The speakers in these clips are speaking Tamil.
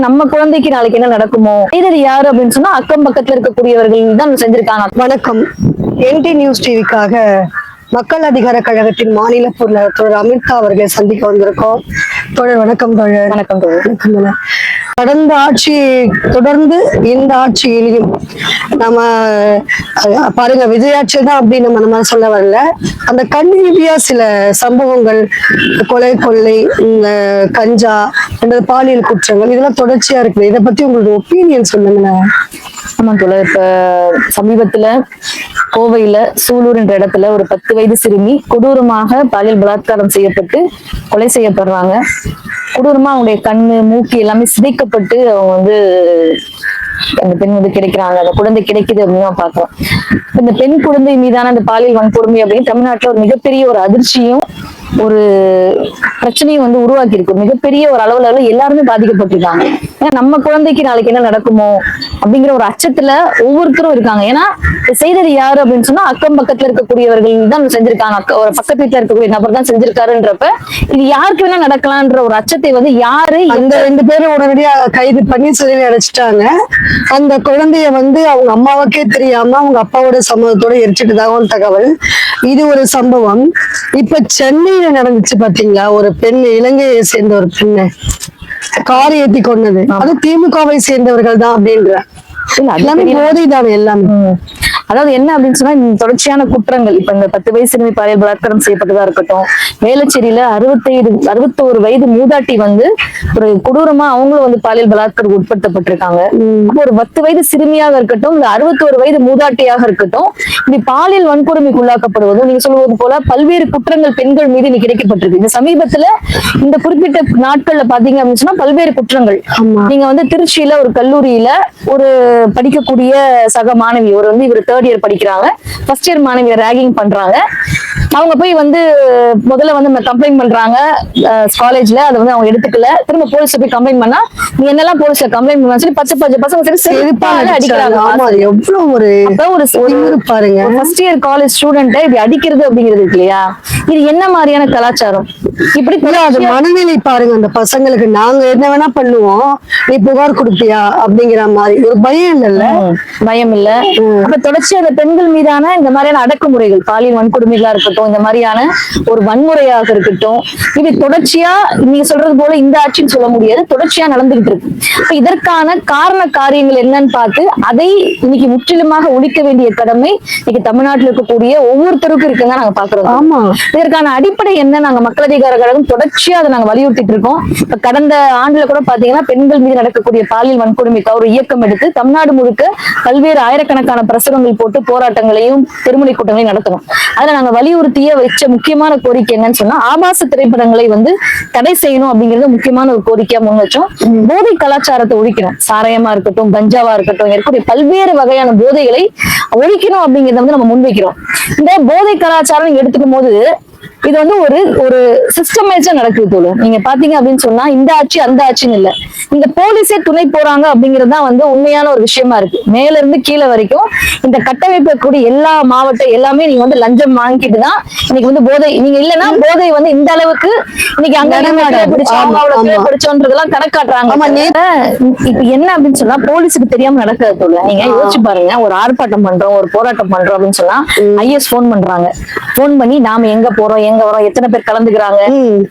நம்ம குழந்தைக்கு நாளைக்கு என்ன நடக்குமோ இது யாரு அப்படின்னு சொன்னா அக்கம் பக்கத்துல இருக்கக்கூடியவர்கள் தான் செஞ்சிருக்காங்க. வணக்கம். என்டி நியூஸ் டிவிக்காக மக்கள் அதிகார கழகத்தின் மாநில பொருளாளர் தோழர் அமிர்தா அவர்களை சந்திக்க வந்திருக்கோம். தோழர் வணக்கம். தோழர் வணக்கம். தோழர் கடந்த ஆட்சி தொடர்ந்து இந்த ஆட்சியிலையும் நம்ம பாருங்க, விஜயாட்சி தான் அப்படின்னு நம்ம சொல்ல வரல. அந்த கண்ணியா சில சம்பவங்கள், கொலை கொள்ளை, இந்த கஞ்சா, பாலியல் குற்றங்கள் இதெல்லாம் தொடர்ச்சியா இருக்குது. இதை பத்தி உங்களோட ஒப்பீனியன் சொல்லுங்களேன். ஆமா தோழர், இப்ப சமீபத்துல கோவையில சூலூர் என்ற இடத்துல ஒரு 10 வயது சிறுமி கொடூரமாக பாலியல் பலாத்காரம் செய்யப்பட்டு கொலை செய்யப்படுறாங்க. கொடூரமா அவங்களுடைய கண்ணு மூக்கு எல்லாமே சிதைக்கப்பட்டு அவங்க அந்த பெண் கிடைக்கிறாங்க. அந்த குழந்தை கிடைக்குது அப்படின்னு பாக்கலாம். இந்த பெண் குழந்தை மீதான அந்த பாலியல் வன்கொடுமை அப்படின்னு தமிழ்நாட்டுல ஒரு மிகப்பெரிய ஒரு அதிர்ச்சியும் ஒரு பிரச்சனையும் உருவாக்கி இருக்கு. மிகப்பெரிய ஒரு அளவுல எல்லாருமே பாதிக்கப்பட்டிருக்காங்க. ஏன்னா நம்ம குழந்தைக்கு நாளைக்கு என்ன நடக்குமோ அப்படிங்கிற ஒரு அச்சத்துல ஒவ்வொருத்தரும் இருக்காங்க. ஏன்னா செய்தது யாரு அப்படின்னு சொன்னா அக்கம் பக்கத்துல இருக்கக்கூடியவர்கள் தான் செஞ்சிருக்காங்க. ஒரு பக்கத்து வீட்டுல இருக்கக்கூடிய நபர் தான் செஞ்சிருக்காருன்றப்ப இது யாருக்கு வேணா நடக்கலான்ற ஒரு அச்சத்தை யாரு அந்த 2 பேரும் உடனடியா கைது பண்ணி சிறையில் அடைச்சிட்டாங்க. அந்த குழந்தைய அவங்க அம்மாவுக்கே தெரியாம அவங்க அப்பாவோட சம்மதத்தோட எரிச்சிட்டதாகவும் தகவல். இது ஒரு சம்பவம். இப்ப சென்னையில நடந்துச்சு பாத்தீங்களா, ஒரு பெண், இலங்கையை சேர்ந்த ஒரு பெண்ணு கார் ஏத்தி கொண்டது. அது திமுகவை சேர்ந்தவர்கள் தான் அப்படின்ற எல்லாமே போதைதானே எல்லாமே. அதாவது என்ன அப்படின்னு சொன்னா தொடர்ச்சியான குற்றங்கள், இப்ப இந்த 10 வயசு சிறுமி பாலியல் பலாத்காரம் செய்யப்பட்டதா இருக்கட்டும், வேளச்சேரியில 61 வயது மூதாட்டி ஒரு கொடூரமா அவங்களும் பாலியல் பலாத்காரம் உட்படுத்தப்பட்டிருக்காங்க. அப்போ ஒரு 10 வயது சிறுமியாக இருக்கட்டும், இந்த 61 வயது மூதாட்டியாக இருக்கட்டும், இப்படி பாலியல் வன்கொடுமைக்கு உள்ளாக்கப்படுவதும் நீங்க சொல்வது போல பல்வேறு குற்றங்கள் பெண்கள் மீது இன்னைக்கு கிடைக்கப்பட்டிருக்கு. இந்த சமீபத்துல இந்த குறிப்பிட்ட நாட்கள்ல பாத்தீங்க அப்படின்னு சொன்னா பல்வேறு குற்றங்கள். நீங்க திருச்சியில ஒரு கல்லூரியில ஒரு படிக்கக்கூடிய சக மாணவி இவர் 3rd இயர் படிக்கிறாங்க. ஃபர்ஸ்ட் இயர் மாணவியை ராகிங் பண்றாங்க. அவங்க போய் முதல்ல கம்ப்ளைண்ட் பண்றாங்க காலேஜ்ல. அதை அவங்க எடுத்துக்கல. திரும்ப போலீஸ்ல போய் கம்ப்ளைண்ட் பண்ணா நீ என்னெல்லாம் போலீஸ்ல கம்ப்ளைண்ட் பண்ணா சொல்லி 10 பசங்க அடிக்கிறாங்க. பாருங்க, ஃபர்ஸ்ட் இயர் காலேஜ் ஸ்டூடெண்ட் இப்படி அடிக்கிறது அப்படிங்கிறது இருக்கு இல்லையா, இது என்ன மாதிரியான கலாச்சாரம்? இப்படி அது மனநிலை பாருங்க. அந்த பசங்களுக்கு நாங்க என்ன வேணா பண்ணுவோம், நீ புகார் கொடுப்பியா அப்படிங்கிற மாதிரி ஒரு பயம் இல்ல. பயம் இல்ல. அப்ப தொடர்ச்சி அந்த பெண்கள் மீதான இந்த மாதிரியான அடக்குமுறைகள், பாலியல் வன்கொடுமைகளா இருக்கட்டும், இந்த மாதிரியான ஒரு வன்முறையாக இருக்கட்டும், இது தொடர்ச்சியா நீங்க சொல்றது போல இந்த ஆட்சின்னு சொல்ல முடியாது, தொடர்ச்சியா நடந்துகிட்டு இருக்கு. இப்ப இதற்கான காரண காரியங்கள் என்னன்னு பார்த்து அதை இன்னைக்கு முற்றிலுமாக ஒழிக்க வேண்டிய கடமை இன்னைக்கு தமிழ்நாட்டில் இருக்கக்கூடிய ஒவ்வொருத்தருக்கும் இருக்குன்னு நாங்க பாக்குறோம். ஆமா, இதற்கான அடிப்படை என்ன? நாங்க மக்கள் அதிகார கழகம் தொடர்ச்சியா அதை நாங்க வலியுறுத்திட்டு இருக்கோம். இப்ப கடந்த ஆண்டுல கூட பாத்தீங்கன்னா பெண்கள் மீது நடக்கக்கூடிய பாலியல் வன்கொடுமைக்கு ஒரு இயக்கம் எடுத்து தமிழ்நாடு முழுக்க பல்வேறு ஆயிரக்கணக்கான பிரசுரங்கள் போட்டு போராட்டங்களையும் திருமணி கூட்டங்களையும் நடத்தணும். அதுல நாங்க வலியுறுத்திய வச்ச முக்கியமான கோரிக்கை என்னன்னு சொன்னா ஆபாச திரைப்படங்களை தடை செய்யணும் அப்படிங்கறது முக்கியமான ஒரு கோரிக்கையா முன் வச்சோம். போதை கலாச்சாரத்தை ஒழிக்கணும். சாராயமா இருக்கட்டும், கஞ்சாவா இருக்கட்டும், இருக்கக்கூடிய பல்வேறு வகையான போதைகளை ஒழிக்கணும் அப்படிங்கறத நம்ம முன்வைக்கிறோம். இந்த போதை கலாச்சாரம் எடுத்துக்கும் போது இது ஒரு சிஸ்டமைஸா நடக்குது தோழு. நீங்க பாத்தீங்க அப்படின்னு சொன்னா இந்த ஆட்சி அந்த ஆட்சின்னு இல்ல, இந்த போலீஸே துணை போறாங்க அப்படிங்கிறது தான் உண்மையான ஒரு விஷயமா இருக்கு. மேல இருந்து கீழே வரைக்கும் இந்த கட்டமைப்பு கூடிய எல்லா மாவட்டம் எல்லாமே நீங்க லஞ்சம் வாங்கிட்டு தான் இன்னைக்கு போதை, நீங்க இல்லைன்னா போதை இந்த அளவுக்கு இன்னைக்கு அங்க பிடிச்சோன்றதெல்லாம் கணக்காட்டுறாங்க. இப்ப என்ன அப்படின்னு சொன்னா போலீஸுக்கு தெரியாம நடக்காது தோழு. நீங்க யோசிச்சு பாருங்க, ஒரு ஆர்ப்பாட்டம் பண்றோம், ஒரு போராட்டம் பண்றோம் அப்படின்னு சொன்னா ஐஎஸ் போன் பண்றாங்க. போன் பண்ணி நாம எங்க போறோம், எங்க வரோம், எத்தனை பேர் கலந்துக்கிறாங்க,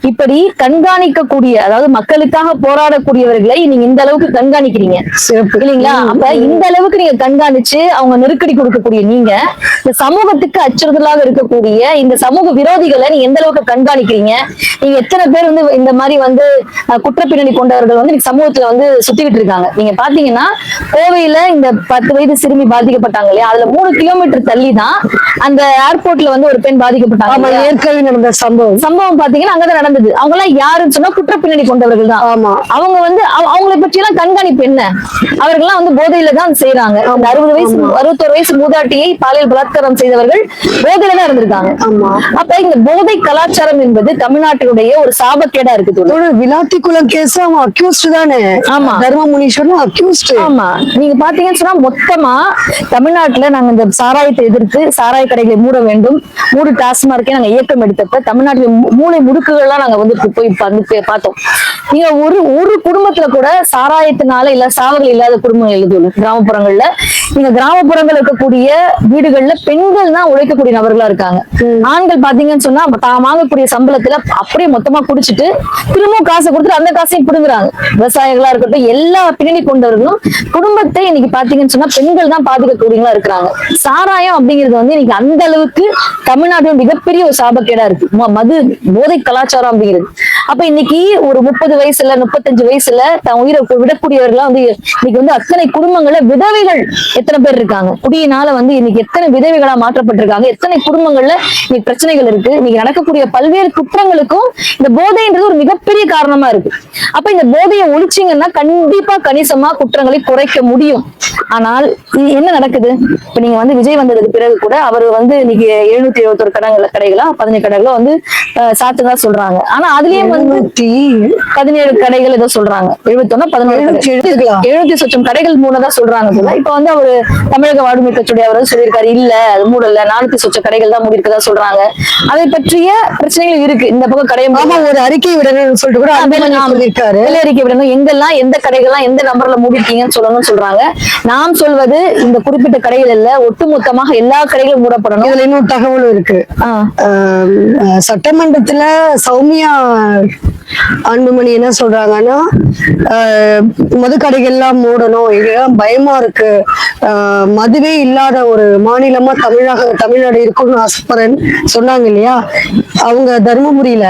இப்படி கண்காணிக்கக்கூடிய, அதாவது மக்களுக்காக போராடக்கூடியவர்களை நீங்க இந்த அளவுக்கு கண்காணிக்கிறீங்க இல்லைங்களா? அப்ப இந்த அளவுக்கு நீங்க கண்காணிச்சு அவங்க நெருக்கடி கொடுக்கக்கூடிய நீங்க இந்த சமூகத்துக்கு அச்சுறுத்தலாக இருக்கக்கூடிய இந்த சமூக விரோதிகளை நீங்க எந்த அளவுக்கு கண்காணிக்கிறீங்க? நீங்க எத்தனை பேர் இந்த மாதிரி குற்ற பின்னணி கொண்டவர்கள் சமூகத்துல சுத்திக்கிட்டு இருக்காங்க. நீங்க பாத்தீங்கன்னா கோவையில இந்த 10 வயது சிறுமி பாதிக்கப்பட்டாங்க இல்லையா, அதுல 3 கிலோமீட்டர் தள்ளி தான் அந்த ஏர்போர்ட்ல ஒரு பெண் பாதிக்கப்பட்டாங்க. ஏற்கனவே நடந்த சம்பவம் பாத்தீங்கன்னா அங்கதான் நடந்தது. அவங்க எல்லாம் யாருன்னு சொன்னா குற்ற பின்னணி கொண்டவர்கள் தான். ஆமா, அவங்க அவங்களை பற்றி எல்லாம் கண்காணிப்பு என்ன? அவர்கள்லாம் போதையில தான் செய்யறாங்க. 61 வயசு மூதாட்டியை பாலியல் பலாத்காரம் செய்தவர்கள் போதையில தான் இருந்திருக்காங்க. அப்ப இந்த போதை கலாச்சாரம் என்பது தமிழ்நாட்டினுடைய ஒரு சாபக்கேடா இருக்கு. விளாத்திக்குளம் கேஸ் அவன் அக்யூஸ்ட் தானே. ஆமா, தர்மமுனீஸ்வரன் அக்யூஸ்ட். ஆமா, நீங்க பாத்தீங்கன்னு சொன்னா மொத்தமா தமிழ்நாட்டுல நாங்க இந்த சாராயத்தை எதிர்த்து சாராய கடைகளை மூட வேண்டும், மூடு டாஸ்மார்க்கே நாங்க இயக்கம் எடுத்து எடுத்தப்ப தமிழ்நாட்டில் மூளை முடுக்குகள்லாம் நாங்க வந்து போய் பார்த்தோம். நீங்க ஒரு குடும்பத்துல கூட சாராயத்தினால இல்ல சாவுகள் இல்லாத குடும்பங்கள் எழுதுள்ள கிராமப்புறங்கள்ல, நீங்க கிராமப்புறங்கள் இருக்கக்கூடிய வீடுகள்ல பெண்கள் தான் உழைக்கக்கூடிய நபர்களா இருக்காங்க. ஆண்கள் பாத்தீங்கன்னு சொன்னா தான் வாங்கக்கூடிய சம்பளத்துல அப்படியே மொத்தமா குடிச்சிட்டு திரும்ப காசை கொடுத்துட்டு அந்த காசையும் பிடுங்குறாங்க. விவசாயிகளா இருக்கட்டும், எல்லா பின்னணி கொண்டவர்களும் குடும்பத்தை இன்னைக்கு பாத்தீங்கன்னு சொன்னா பெண்கள் தான் பாதுகாக்கக்கூடியவங்களா இருக்கிறாங்க. சாராயம் அப்படிங்கிறது வந்து இன்னைக்கு அந்த அளவுக்கு தமிழ்நாட்டில் மிகப்பெரிய ஒரு சாபக்கேடா இருக்கு. மது போதை கலாச்சாரம் அப்படிங்கிறது. அப்ப இன்னைக்கு ஒரு 30 வயசுல 35 வயசுல தன் உயிரை விடக்கூடியவர்களா வந்து இன்னைக்கு வந்து அத்தனை குடும்பங்கள்ல விதவைகள் எத்தனை பேர் இருக்காங்க. குடியினால வந்து இன்னைக்கு எத்தனை விதவைகளா மாற்றப்பட்டிருக்காங்க. எத்தனை குடும்பங்கள்ல இன்னைக்கு பிரச்சனைகள் இருக்கு. இன்னைக்கு நடக்கக்கூடிய பல்வேறு குற்றங்களுக்கும் இந்த போதைன்றது ஒரு மிகப்பெரிய காரணமா இருக்கு. அப்ப இந்த போதையை ஒழிச்சிங்கன்னா கண்டிப்பா கணிசமா குற்றங்களை குறைக்க முடியும். ஆனால் இது என்ன நடக்குது? இப்ப நீங்க வந்து விஜய் வந்ததுக்கு பிறகு கூட அவர் வந்து இன்னைக்கு 771 கடைகளா 17 கடைகளோ வந்து சாத்துதா சொல்றாங்க. ஆனா அதுலயும் வந்து 17 கடைகள் ஏதோ சொல்றாங்க. 700 சொச்சம் கடைகள் மூடதான் சொல்றாங்க போல. இப்ப வந்து அவரு தமிழக வாழ்வுரிமை கட்சியுடைய அவர் சொல்லியிருக்காரு, இல்ல அது மூடல, 400 சொச்சம் கடைகள் தான் மூடிருக்கதா சொல்றாங்க. அதை பற்றிய பிரச்சனைகள் இருக்கு. இந்த பக்கம் கடை ஒரு அறிக்கை விடணும்னு சொல்லிட்டு கூட சொல்லியிருக்காரு. அறிக்கை விடணும், எங்கெல்லாம் எந்த கடைகள்லாம் எந்த நம்பர்ல மூடிருக்கீங்கன்னு சொல்லணும்னு சொல்றாங்க. நாம் சொல்வது இந்த குறிப்பிட்ட கடைகள் இல்ல, ஒட்டுமொத்தமாக எல்லா கடைகளும் மூடப்படணும். இதுல இன்னொரு தகவலும் இருக்கு. சட்டமன்றத்துல சௌமியா அன்புமணி என்ன சொல்றாங்கன்னா, மதுக்கடைகள்லாம் மூடணும், இதெல்லாம் பயமா இருக்கு, மதுவே இல்லாத ஒரு மாநிலமா தமிழ்நாடு இருக்கும்னு ஆசைப்படுறேன்னு சொன்னாங்க இல்லையா. அவங்க தருமபுரியில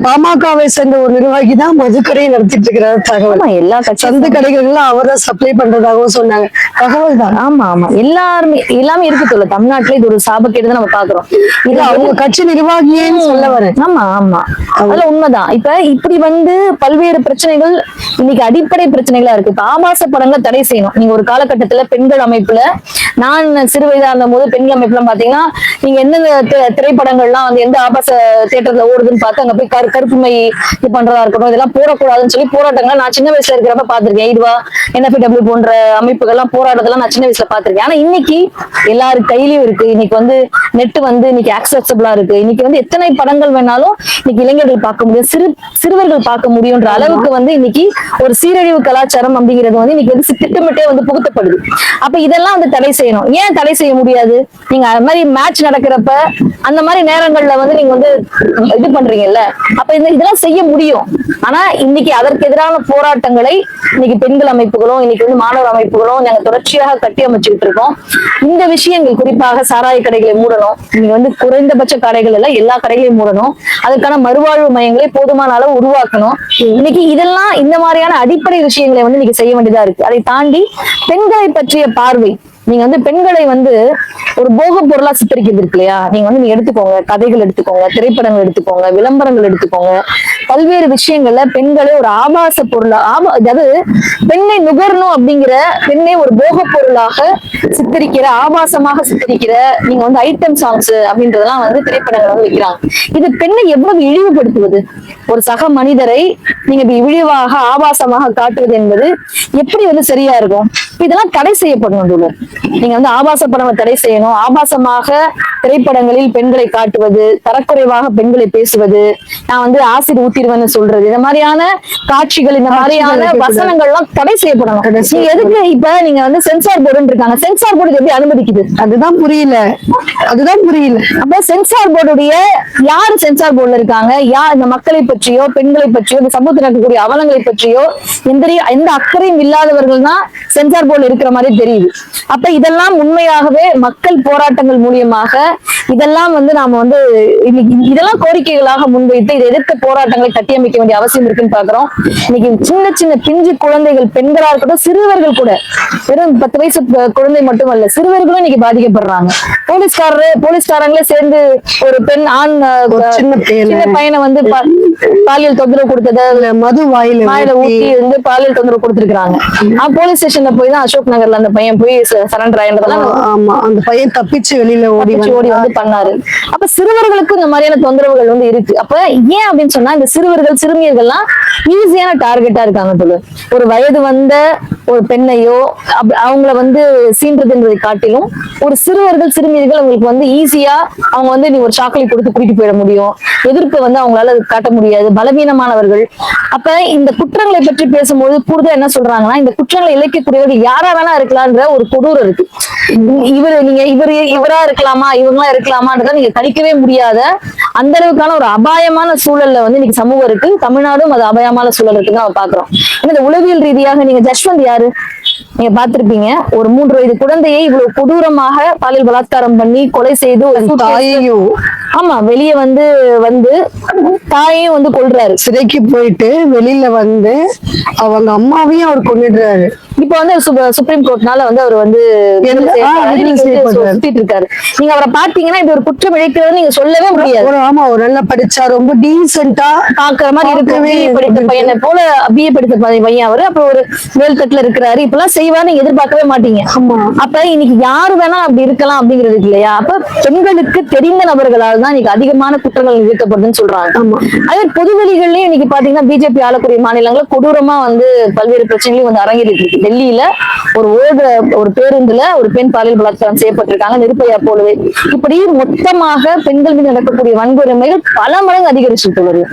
பாமகவை சேர்ந்த ஒரு நிர்வாகி தான் மதுக்கடையை நடத்திட்டு இருக்கிறார் தகவல். எல்லா சந்து கடைகள்லாம் அவர் தான் சப்ளை பண்றதாகவும் சொன்னாங்க. தகவல் தான். ஆமா ஆமா, எல்லாமே இருக்கு சொல்ல. தமிழ்நாட்டுல இது ஒரு சாபக்கேடு தான் நம்ம பாக்குறோம். இது அவங்க கட்சி நிர்வாகியேன்னு சொல்ல வரேன். ஆமா ஆமா, அதெல்லாம் உண்மைதான். இப்ப இப்படி வந்து பல்வேறு பிரச்சனைகள் இன்னைக்கு அடிப்படை பிரச்சனைகளா இருக்கு. இப்ப ஆபாச படங்களை தடை செய்யணும். நீங்க ஒரு காலகட்டத்துல பெண்கள் அமைப்புல, நான் சிறு வயதா இருந்த போது பெண்கள் அமைப்புல பாத்தீங்கன்னா நீங்க எந்தெந்த திரைப்படங்கள்லாம் வந்து எந்த ஆபாச தியேட்டர்ல ஓடுதுன்னு பார்த்து அங்க போய் கருப்புமை இது பண்றதா இருக்கட்டும், இதெல்லாம் போடக்கூடாதுன்னு சொல்லி போராட்டங்களை நான் சின்ன வயசுல இருக்கிறப்ப பாத்திருக்கேன். இதுவா NFW போன்ற அமைப்புகள்லாம் போராட்டத்தெல்லாம் நான் சின்ன வயசுல பாத்திருக்கேன். ஆனா இன்னைக்கு எல்லாரு கையிலயும் இருக்கு. இன்னைக்கு வந்து நெட் வந்து இன்னைக்கு ஆக்சசபிளா இருக்கு. இன்னைக்கு வந்து எத்தனை படங்கள் வேணாலும் இன்னைக்கு இளைஞர்கள் பார்க்க முடியும், சிறுவர்கள் பார்க்க முடியும்ன்ற அளவுக்கு வந்து இன்னைக்கு ஒரு சீரழிவு கலாச்சாரம் அப்படிங்கிறது வந்து இன்னைக்கு வந்து திட்டமிட்டே வந்து புகுத்தப்படுது. அப்ப இதெல்லாம் வந்து தடை செய்யணும். ஏன் தடை செய்ய முடியாது? நீங்க அது மாதிரி மேட்ச் நடக்கிறப்ப அந்த மாதிரி நேரங்கள்ல வந்து நீங்க வந்து இது பண்றீங்கல்ல, அப்ப இதெல்லாம் செய்ய முடியும். ஆனா இன்னைக்கு அதற்கு எதிரான போராட்டங்களை இன்னைக்கு பெண்கள் அமைப்புகளும் இன்னைக்கு வந்து மாணவர் அமைப்புகளும் நாங்க தொடர்ச்சியாக கட்டி அமைச்சுக்கிட்டு இருக்கோம். இந்த விஷயங்கள் குறிப்பாக சாராய கடைகளை மூடணும். நீங்க வந்து குறைந்தபட்ச கடைகள் எல்லாம் எல்லா கடைகளையும் மூடணும். அதுக்கான மறுவாழ்வு மையங்களை போதுமான அளவு உருவாக்கணும். இன்னைக்கு இதெல்லாம் இந்த மாதிரியான அடிப்படை விஷயங்களை வந்து இன்னைக்கு செய்ய வேண்டியதா இருக்கு. அதை தாண்டி பெண்களை பற்றிய பார்வை, நீங்க வந்து பெண்களை வந்து ஒரு போக பொருளா சித்தரிக்கிறது இருக்கு இல்லையா. நீங்க வந்து நீங்க எடுத்துக்கோங்க, கதைகள் எடுத்துக்கோங்க, திரைப்படங்கள் எடுத்துக்கோங்க, விளம்பரங்கள் எடுத்துக்கோங்க, பல்வேறு விஷயங்கள்ல பெண்களே ஒரு ஆபாச பொருளா அதாவது பெண்ணை நுகரணும் அப்படிங்கிற, பெண்ணை ஒரு போக பொருளாக சித்தரிக்கிற, ஆபாசமாக சித்தரிக்கிற நீங்க வந்து ஐட்டம் சாங்ஸ் அப்படின்றதெல்லாம் வந்து திரைப்படங்கள் வந்து வைக்கிறாங்க. இது பெண்ணை எவ்வளவு இழிவுபடுத்துவது? ஒரு சக மனிதரை நீங்க இழிவாக ஆபாசமாக காட்டுவது என்பது எப்படி வந்து சரியா இருக்கும்? இதெல்லாம் தடை செய்யப்படணும். நீங்க வந்து ஆபாச படங்களை தடை செய்யணும். ஆபாசமாக திரைப்படங்களில் பெண்களை காட்டுவது, தரக்குறைவாக பெண்களை பேசுவது, நான் வந்து ஆசிட் ஊத்திடுவேன்னு சொல்றது, இந்த மாதிரியான காட்சிகள், இந்த மாதிரியான வசனங்கள்லாம் தடை செய்யப்படணும். நீங்க எதுக்கு இப்ப நீங்க வந்து சென்சார் போர்டுன்னு இருக்காங்க, சென்சார் போர்டு எப்படி அனுமதிக்குது? அதுதான் புரியல. அப்ப சென்சார் போர்டுடைய யாரு சென்சார் போர்டுல இருக்காங்க? யார் இந்த மக்களை பற்றியோ பெண்களை பற்றியோ இந்த சமூகத்தில் இருக்கக்கூடிய அவலங்களை பற்றியோ எந்த அக்கறையும் இல்லாதவர்கள் தான் சென்சார் போர்டுல இருக்கிற மாதிரி தெரியுது. அப்ப இதெல்லாம் உண்மையாகவே மக்கள் போராட்டங்கள் மூலியமாக இதெல்லாம் வந்து நாம வந்து இதெல்லாம் கோரிக்கைகளாக முன்வைத்து இதை எதிர்த்த போராட்டங்களை கட்டியமைக்க வேண்டிய அவசியம் இருக்குன்னு பாக்குறோம். இன்னைக்கு சின்ன சின்ன பிஞ்சு குழந்தைகள், பெண்களா இருக்கட்டும், சிறுவர்கள் கூட, வெறும் 10 வயசு குழந்தை மட்டுமல்ல, சிறுவர்களும் இன்னைக்கு பாதிக்கப்படுறாங்க. போலீஸ்காரங்களே சேர்ந்து ஒரு பெண் சின்ன பையனை வந்து பாலியல் தொந்தரவு கொடுத்தத மது வாயில ஊட்டி வந்து பாலியல் தொந்தரவு கொடுத்திருக்காங்க. போலீஸ் ஸ்டேஷன்ல போய் தான் அசோக் நகர்ல அந்த பையன் போய் சரண்டர் ஆயிருந்ததெல்லாம் ஆமா, அந்த பையன் தப்பிச்சு வெளியில ஓடி ஓடி வந்து பண்ணாரு. அப்ப சிறுவர்களுக்கும் இந்த மாதிரியான தொந்தரவுகள் வந்து இருக்கு. அப்ப ஏன் அப்படின்னு சொன்னா இந்த சிறுவர்கள் சிறுமியர்கள்லாம் ஈஸியான டார்கெட்டா இருக்காங்க சொல்லு. ஒரு வயது வந்த ஒரு பெண்ணையோ அவங்கள வந்து சீன்றதுன்றதை காட்டிலும் ஒரு சிறுவர்கள் சிறுமியர்கள் அவங்களுக்கு வந்து ஈஸியா அவங்க வந்து நீ ஒரு சாக்லேட் கொடுத்து கூட்டிட்டு போயிட முடியும், எதிர்ப்பு வந்து அவங்களால காட்ட முடியாது, பலவீனமானவர்கள். அப்ப இந்த குற்றங்களை பற்றி பேசும்போது கூடுதல் என்ன சொல்றாங்கன்னா இந்த குற்றங்களை இழைக்கக்கூடியவர்கள் யாரா வேணா இருக்கலாம்ன்ற ஒரு கொடூரம் இருக்கு. இவரா இருக்கலாமா இவங்களா இருக்கலாமான்றத நீங்க கணிக்கவே முடியாத அந்த அளவுக்கான ஒரு அபாயமான சூழல்ல வந்து இன்னைக்கு சமூகம் இருக்கு. தமிழ்நாடும் அது அபாயமான சூழல் இருக்குன்னு நம்ம பாக்குறோம். இந்த உளவியல் ரீதியாக நீங்க ஜஸ்வந்த் யாரு நீங்க பாத்திருப்பீங்க, ஒரு 3 வயது குழந்தையை இவ்வளவு கொடூரமாக பாலியல் பலாத்காரம் பண்ணி கொலை செய்து ஒரு தாயையும் ஆமா வெளியே வந்து தாயையும் வந்து கொல்றாரு. சிறைக்கு போயிட்டு வெளியில வந்து அவங்க அம்மாவையும் அவர் கொண்டுடுறாரு. இப்ப வந்து சுப்ரீம் கோர்ட்னால வந்து அவர் வந்து சுத்திட்டு இருக்காரு. நீங்க அவரை பாத்தீங்கன்னா இது ஒரு குற்றம் இழைக்கிறது நீங்க சொல்லவே முடியாது. ஆமா, ஒரு நல்லா படிச்சா ரொம்ப டீசென்டா பாக்குற மாதிரி இருக்கு. படித்த பையனை போல பிஏ படித்த பையன் அவரு. அப்புறம் ஒரு மேல்தட்டுல இருக்கிறாரு. இப்பெல்லாம் செய்வான்னு நீங்க எதிர்பார்க்கவே மாட்டீங்க. அப்ப இன்னைக்கு யாரு வேணா அப்படி இருக்கலாம் அப்படிங்கிறது இல்லையா? அப்ப பெண்களுக்கு தெரிந்த நபர்களால் தான் இன்னைக்கு அதிகமான குற்றங்கள் நிகழ்த்தப்படுதுன்னு சொல்றாங்க. அதே பொதுவெளிகள்லயும் இன்னைக்கு பாத்தீங்கன்னா பிஜேபி ஆளக்கூடிய மாநிலங்கள்ல கொடூரமா வந்து பல்வேறு பிரச்சனைகளும் வந்து அரங்கேறிட்டு இருக்கு. டெல்லியில ஒரு பேருந்துல ஒரு பெண் பாலியல் பலாத்காரம் செய்யப்பட்டிருக்காங்க, நிருபயா போலவே. இப்படி மொத்தமாக பெண்கள் மீது நடக்கக்கூடிய வன்கொடுமைகள் பல மடங்கு அதிகரிச்சுட்டு வருது.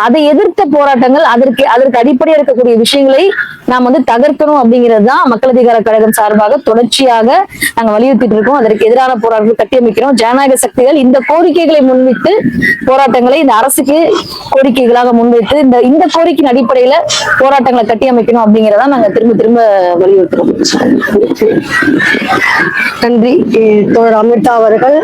அதை எதிர்த்த போராட்டங்கள் அதற்கு அடிப்படையா இருக்கக்கூடிய விஷயங்களை நாம் வந்து தகர்க்கணும் அப்படிங்கிறது தான் மக்கள் அதிகார கழகம் சார்பாக தொடர்ச்சியாக நாங்க வலியுறுத்திட்டு இருக்கோம். அதற்கு எதிரான போராட்டங்கள் கட்டியமைக்கிறோம். ஜனநாயக சக்திகள் இந்த கோரிக்கைகளை முன்வைத்து போராட்டங்களை இந்த அரசுக்கு கோரிக்கைகளாக முன்வைத்து இந்த கோரிக்கையின் அடிப்படையில போராட்டங்களை கட்டியமைக்கணும் அப்படிங்கிறதா நாங்க திரும்ப திரும்ப வலியுறுத்துறோம். நன்றி தோழர் அமிர்தா அவர்கள்.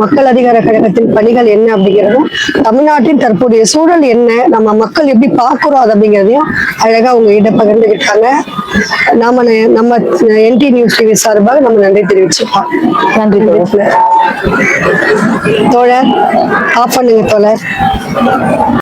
மக்கள் அதிகார கழகத்தின் பணிகள் என்ன அப்படிங்கிறதும், தமிழ்நாட்டின் தற்போதைய சூழல் என்ன, நம்ம மக்கள் எப்படி பார்க்கிறோம் அது அப்படிங்கிறதையும் அழகா உங்ககிட்ட பகிர்ந்துகிட்டாங்க. நம்ம NT நியூஸ் டிவி சார்பாக நம்ம நன்றி தெரிவிச்சுப்போம். நன்றி தோழர். ஆஃப் பண்ணுங்க தோழர்.